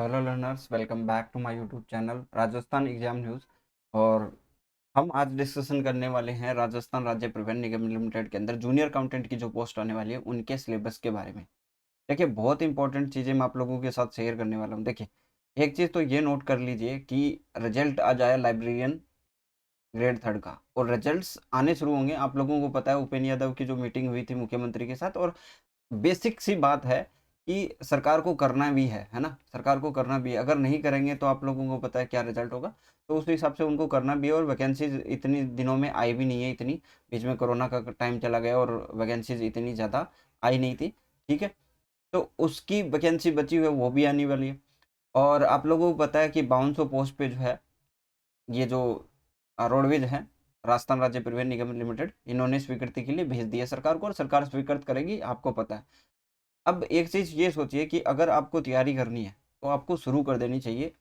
Hello learners, welcome back to my YouTube channel Rajasthan exam news. और हम आज discussion करने वाले हैं राजस्थान राज्य परिवहन निगम लिमिटेड के अंदर जूनियर अकाउंटेंट की जो पोस्ट आने वाली है उनके सिलेबस के बारे में। देखिए, बहुत इंपॉर्टेंट चीज़ें मैं आप लोगों के साथ शेयर करने वाला हूँ। देखिए, एक चीज़ तो ये नोट कर लीजिए कि रिजल्ट आ जाए लाइब्रेरियन ग्रेड थर्ड का, और रिजल्ट्स आने शुरू होंगे। आप लोगों को पता है उपेंद्र यादव की जो मीटिंग हुई थी मुख्यमंत्री के साथ, और बेसिक सी बात है कि सरकार को करना भी है ना? सरकार को करना भी है। अगर नहीं करेंगे तो आप लोगों को पता है क्या रिज़ल्ट होगा। तो उस हिसाब से उनको करना भी है, और वैकेंसीज़ इतनी दिनों में आई भी नहीं है इतनी। बीच में कोरोना का टाइम चला गया और वैकेंसीज़ इतनी ज़्यादा आई नहीं थी, ठीक है? तो उसकी वैकेंसी बची हुई है, वो भी आने वाली है। और आप लोगों को पता है कि 5200 पोस्ट पे जो है, ये जो रोडवेज है, राजस्थान राज्य परिवहन निगम लिमिटेड, इन्होंने स्वीकृति के लिए भेज दिया सरकार को, और सरकार स्वीकृत करेगी, आपको पता है। अब एक चीज़ ये सोचिए कि अगर आपको तैयारी करनी है, तो आपको शुरू कर देनी चाहिए।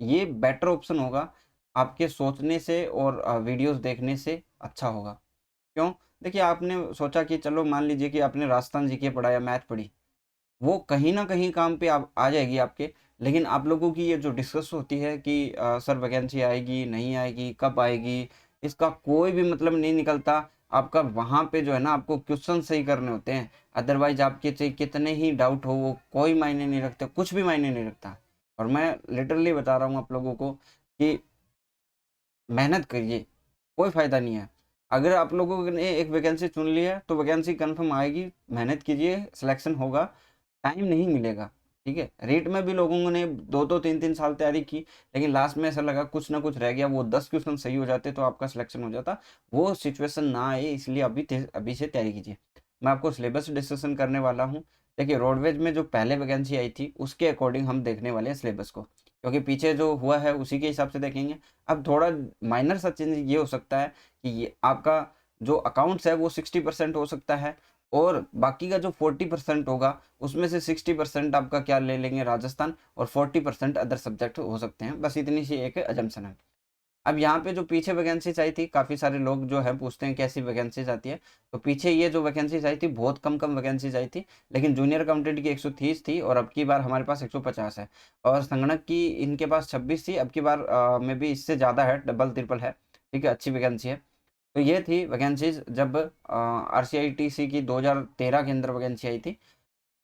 ये बेटर ऑप्शन होगा, आपके सोचने से और वीडियोज़ देखने से अच्छा होगा। क्यों? देखिए, आपने सोचा कि चलो मान लीजिए कि आपने राजस्थान जीके पढ़ा या मैथ पढ़ी, वो कहीं न कहीं काम पे आप आ जाएगी आपके। लेकिन आप लोगों की ये जो डिस्कस होती है कि सर वैकेंसी आएगी, नहीं आएगी, कब आएगी, इसका कोई भी मतलब नहीं निकलता। आपका वहाँ पे जो है ना, आपको क्वेश्चन सही करने होते हैं। अदरवाइज़ आपके चाहे कितने ही डाउट हो, वो कोई मायने नहीं रखते, कुछ भी मायने नहीं रखता। और मैं लिटरली बता रहा हूँ आप लोगों को कि मेहनत करिए, कोई फ़ायदा नहीं है। अगर आप लोगों ने एक वैकेंसी चुन ली है, तो वैकेंसी कन्फर्म आएगी, मेहनत कीजिए, सिलेक्शन होगा। टाइम नहीं मिलेगा, ठीक है? रीट में भी लोगों ने 2-2 3-3 साल तैयारी की, लेकिन लास्ट में ऐसा लगा कुछ ना कुछ रह गया, वो 10 क्वेश्चन सही हो जाते तो आपका सिलेक्शन हो जाता। वो सिचुएशन ना आए, इसलिए अभी से तैयारी कीजिए। मैं आपको सिलेबस डिस्कशन करने वाला हूँ। देखिए, रोडवेज में जो पहले वैकेंसी आई थी, उसके अकॉर्डिंग हम देखने वाले हैं सिलेबस को, क्योंकि पीछे जो हुआ है उसी के हिसाब से देखेंगे। अब थोड़ा माइनर सा चेंज ये हो सकता है कि ये आपका जो अकाउंट्स है वो 60% हो सकता है, और बाकी का जो 40% होगा, उसमें से 60% आपका क्या ले लेंगे, राजस्थान, और 40% अदर सब्जेक्ट हो सकते हैं। बस इतनी सी एक अजम्पशन है। अब यहाँ पे जो पीछे वैकेंसीज आई थी, काफ़ी सारे लोग जो है पूछते हैं कैसी वैकेंसीज आती है। तो पीछे ये जो वैकेंसीज आई थी, बहुत कम कम वैकेंसीज आई थी। लेकिन जूनियर अकाउंटेंट की 130 थी, और अब की बार हमारे पास 150 है। और संगणक की इनके पास 26 थी, अब की बार में भी इससे ज़्यादा है, डबल ट्रिपल है, ठीक है? अच्छी वैकेंसी है। तो ये थी वैकेंसीज जब RCITC की 2013 के अंदर वैकेंसी आई थी।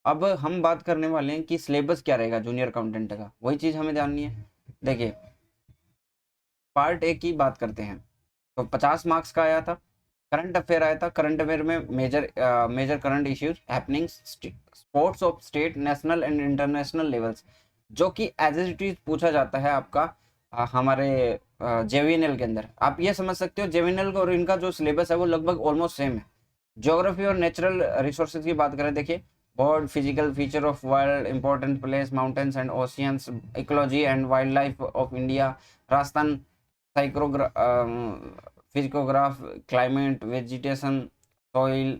अब हम बात करने वाले हैं कि सिलेबस क्या रहेगा जूनियर अकाउंटेंट का, वही चीज़ हमें जाननी है। देखिए, पार्ट ए की बात करते हैं, तो 50 मार्क्स का आया था। करंट अफेयर आया था। करंट अफेयर में major current issues happenings, sports of state, national and international levels, जो कि एज इट इज पूछा जाता है आपका हमारे JVNL के अंदर। आप ये समझ सकते हो, JVNL और इनका जो सिलेबस है वो लगभग ऑलमोस्ट सेम है। ज्योग्राफी और नेचुरल रिसोर्सेज की बात करें, देखिए, bird physical feature of world, important place, mountains and oceans, ecology and wildlife of India, Rajasthan, physiograph, climate, vegetation, soil,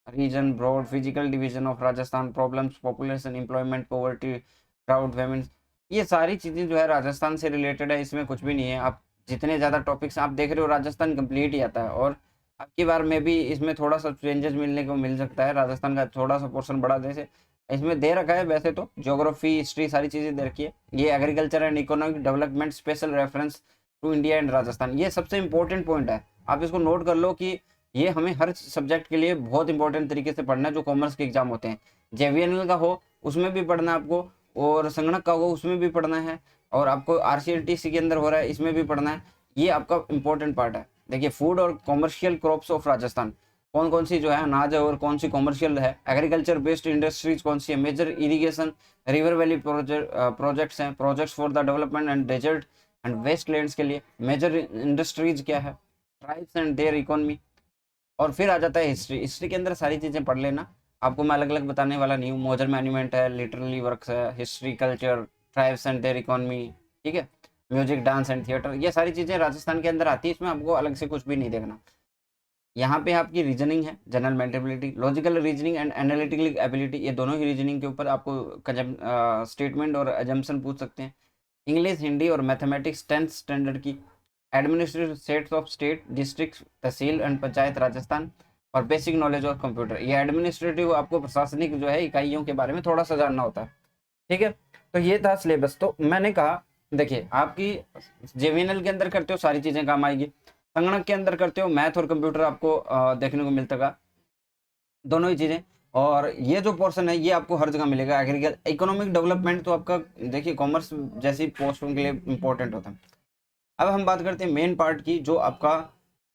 region, broad physical division of Rajasthan, problems, population, employment, poverty, crowd, women. ये सारी चीज़ें जो है राजस्थान से related है, इसमें कुछ भी नहीं है। आप जितने ज़्यादा टॉपिक्स आप देख रहे हो, राजस्थान कंप्लीट ही आता है। और अब की बार में भी इसमें थोड़ा सा चेंजेस मिलने को मिल सकता है, राजस्थान का थोड़ा सा पोर्शन बढ़ा दे से इसमें दे रखा है। वैसे तो ज्योग्राफी, हिस्ट्री, सारी चीज़ें दे रखी है। ये agriculture and economic development, special reference to India and Rajasthan, ये सबसे इंपॉर्टेंट पॉइंट है। आप इसको नोट कर लो कि ये हमें हर सब्जेक्ट के लिए बहुत इंपॉर्टेंट तरीके से पढ़ना है। जो कॉमर्स के एग्जाम होते हैं, JVNL का हो उसमें भी पढ़ना है आपको, और संगणक का हो उसमें भी पढ़ना है, और आपको RCLTC के अंदर हो रहा है इसमें भी पढ़ना है। ये आपका इंपॉर्टेंट पार्ट है। देखिए, फूड और कॉमर्शियल क्रॉप्स ऑफ राजस्थान, कौन कौन सी जो है अनाज है और कौन सी कॉमर्शियल है। एग्रीकल्चर बेस्ड इंडस्ट्रीज कौन सी है, major irrigation, river valley projects हैं, projects for the development and desert and wastelands के लिए। मेजर इंडस्ट्रीज क्या है, ट्राइब्स एंड देयर इकोनॉमी। और फिर आ जाता है हिस्ट्री। हिस्ट्री के अंदर सारी चीज़ें पढ़ लेना, आपको मैं अलग अलग बताने वाला नहीं हूँ। मोजर मैन्यूमेंट है, लिटरली वर्क्स है, history, culture, tribes and there economy, ठीक है? म्यूजिक, डांस एंड थिएटर, ये सारी चीज़ें राजस्थान के अंदर आती है, इसमें आपको अलग से कुछ भी नहीं देखना। यहाँ पे आपकी रीजनिंग है, general mental ability, logical reasoning and analytical ability, ये दोनों ही रीजनिंग के ऊपर आपको स्टेटमेंट और एजम्पशन पूछ सकते हैं। इंग्लिश, हिंदी और मैथमेटिक्स 10th स्टैंडर्ड की। Administrative sets of state, district, tehsil and panchayat Rajasthan, और बेसिक नॉलेज ऑफ कंप्यूटर। ये एडमिनिस्ट्रेटिव, आपको प्रशासनिक जो है इकाइयों के बारे में थोड़ा सा जानना होता है, ठीक है? तो ये था सिलेबस। तो मैंने कहा देखिए आपकी जेवीएनएल के अंदर करते हो सारी चीजें काम आएगी, संगणक के अंदर करते हो मैथ और कंप्यूटर आपको देखने को मिलता है, दोनों ही चीजें। और ये जो पोर्शन है ये आपको हर जगह मिलेगा। एग्रीकल्चर इकोनॉमिक डेवलपमेंट तो आपका देखिए कॉमर्स जैसी पोस्टों के लिए इंपॉर्टेंट होता है। अब हम बात करते हैं मेन पार्ट की, जो आपका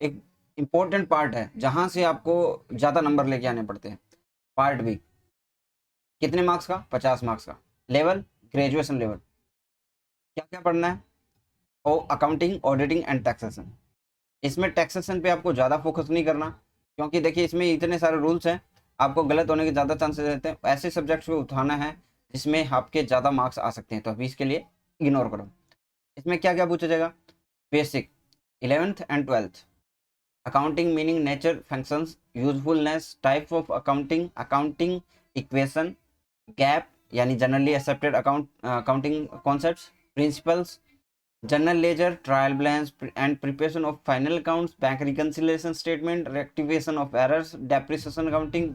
एक इम्पोर्टेंट पार्ट है जहां से आपको ज्यादा नंबर लेके आने पड़ते हैं। पार्ट बी, कितने मार्क्स का? 50 मार्क्स का। Level graduation level. क्या क्या पढ़ना है? ओ अकाउंटिंग, ऑडिटिंग एंड टैक्सेशन। इसमें टैक्सेशन पे आपको ज़्यादा फोकस नहीं करना, क्योंकि देखिए इसमें इतने सारे रूल्स हैं, आपको गलत होने के ज़्यादा चांसेस रहते हैं। ऐसे सब्जेक्ट्स पे उठाना है जिसमें आपके ज़्यादा मार्क्स आ सकते हैं, तो अभी इसके लिए इग्नोर करो। इसमें क्या क्या पूछा जाएगा? Basic 11th and 12th, accounting meaning, nature, functions, usefulness, type of accounting, accounting equation, GAAP यानी generally accepted accounting concepts, principles, general ledger, trial balance and preparation of final accounts, bank reconciliation statement, rectification of errors, depreciation accounting,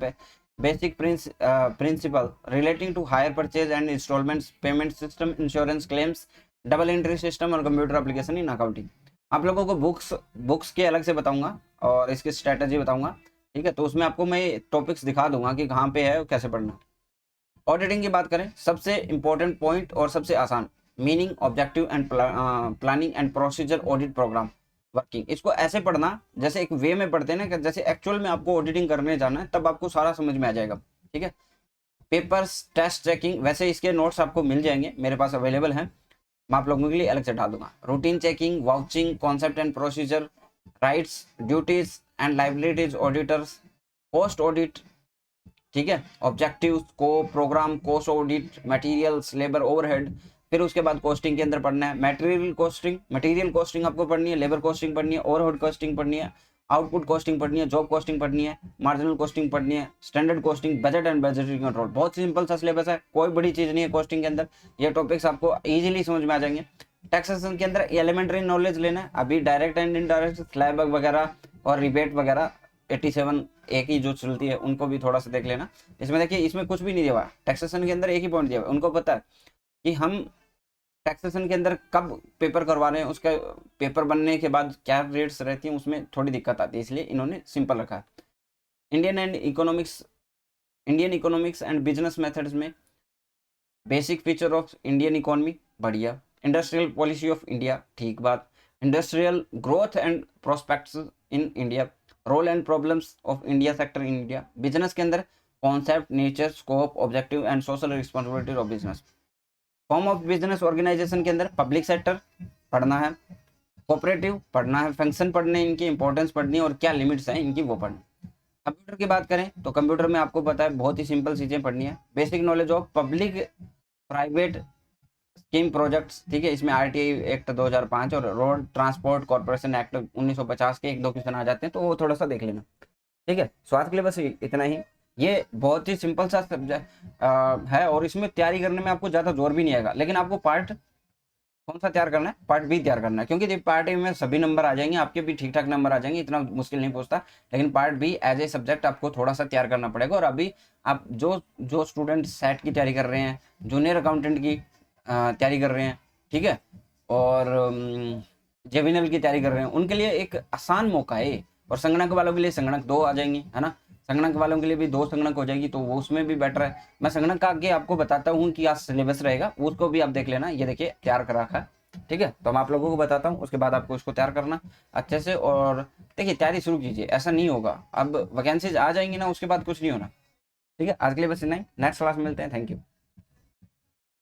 basic principle relating to hire purchase and instalments, payment system, insurance claims, double entry system और computer application in accounting. आप लोगों को books के अलग से बताऊंगा और इसकी स्ट्रेटजी बताऊंगा, ठीक है? तो उसमें आपको मैं टॉपिक्स दिखा दूंगा कि कहाँ पे है और कैसे पढ़ना। ऑडिटिंग की बात करें, सबसे इंपॉर्टेंट पॉइंट और सबसे आसान, meaning, objective and planning and procedure, audit programme, working. इसको ऐसे पढ़ना जैसे एक वे में पढ़ते हैं ना, कि जैसे एक्चुअल में आपको ऑडिटिंग करने जाना है तब आपको सारा समझ में आ जाएगा, ठीक है? पेपर्स, टेस्ट चेकिंग, वैसे इसके नोट्स आपको मिल जाएंगे, मेरे पास अवेलेबल हैं, मैं आप लोगों के लिए अलग से डाल दूंगा। Routine checking, vouching, concept and procedure, rights, duties and liabilities auditors, post audit, ठीक है? Objective, scope, programme, cost audit, materials, labour overhead. फिर उसके बाद कॉस्टिंग के अंदर पढ़ना है मटेरियल कॉस्टिंग आपको पढ़नी है, लेबर कॉस्टिंग पढ़नी है, ओवरहेड कॉस्टिंग पढ़नी है, आउटपुट कॉस्टिंग पढ़नी है, जॉब कॉस्टिंग पढ़नी है, मार्जिनल कॉस्टिंग पढ़नी है, standard costing, budget and budgeting control. बहुत सिंपल सा सिलेबस है, कोई बड़ी चीज नहीं है कॉस्टिंग के अंदर, ये टॉपिक्स आपको इजीली समझ में आ जाएंगे। टैक्सेशन के अंदर एलिमेंट्री नॉलेज लेना है, अभी डायरेक्ट एंड इनडायरेक्ट, स्लैब वगैरह और रिबेट वगैरह 87 एक ही जो चलती है उनको भी थोड़ा सा देख लेना। इसमें देखिए इसमें कुछ भी नहीं दिया हुआ, टैक्सेशन के अंदर एक ही पॉइंट दिया हुआ, उनको पता है कि हम टैक्सेशन के अंदर कब पेपर करवा रहे हैं, उसका पेपर बनने के बाद क्या रेट्स रहती हैं, उसमें थोड़ी दिक्कत आती है, इसलिए इन्होंने सिंपल रखा है। Indian economics and business methods में basic feature of Indian economy, बढ़िया। इंडस्ट्रियल पॉलिसी ऑफ इंडिया, ठीक बात। Industrial growth and prospects in India, role and problems of India sector in India. Business के अंदर concept, nature, scope, objective and social responsibility of business. Form of business organisation के अंदर public sector पढ़ना है, cooperative पढ़ना है, function पढ़ने, इनकी इंपॉर्टेंस पढ़नी है और क्या लिमिट्स हैं इनकी वो पढ़नी। कंप्यूटर की बात करें तो कंप्यूटर में आपको पता है बहुत ही सिंपल चीजें पढ़नी है। Basic knowledge of public private scheme projects, ठीक है? इसमें आरटीआई एक्ट 2005 और रोड ट्रांसपोर्ट कॉर्पोरेशन एक्ट 1950 के 1-2 क्वेश्चन आ जाते हैं, तो वो थोड़ा सा देख लेना, ठीक है? स्वास्थ्य के लिए बस इतना ही। ये बहुत ही सिंपल सा सब्जेक्ट है और इसमें तैयारी करने में आपको ज़्यादा जोर भी नहीं आएगा, लेकिन आपको पार्ट कौन सा तैयार करना है? पार्ट बी तैयार करना है, क्योंकि पार्ट ए में सभी नंबर आ जाएंगे, आपके भी ठीक ठाक नंबर आ जाएंगे, इतना मुश्किल नहीं पूछता। लेकिन part B as a subject आपको थोड़ा सा तैयार करना पड़ेगा। और अभी आप जो स्टूडेंट सेट की तैयारी कर रहे हैं, जूनियर अकाउंटेंट की तैयारी कर रहे हैं, ठीक है, और जेविनल की तैयारी कर रहे हैं, उनके लिए एक आसान मौका है। और संगणक वालों के लिए संगणक 2 आ जाएंगी, है ना? संगणक वालों के लिए भी 2 संगणक हो जाएगी, तो वो उसमें भी बेटर है। मैं संगणक का आगे आपको बताता हूँ कि आज सिलेबस रहेगा, उसको भी आप देख लेना। ये देखिए तैयार कर रखा है, ठीक है? तो मैं आप लोगों को बताता हूँ, उसके बाद आपको इसको तैयार करना अच्छे से। और देखिए तैयारी शुरू कीजिए, ऐसा नहीं होगा अब वैकेंसीज आ जाएंगी ना उसके बाद कुछ नहीं होना, ठीक है? आज के लिए बस इतना ही, नेक्स्ट क्लास में मिलते हैं, थैंक यू।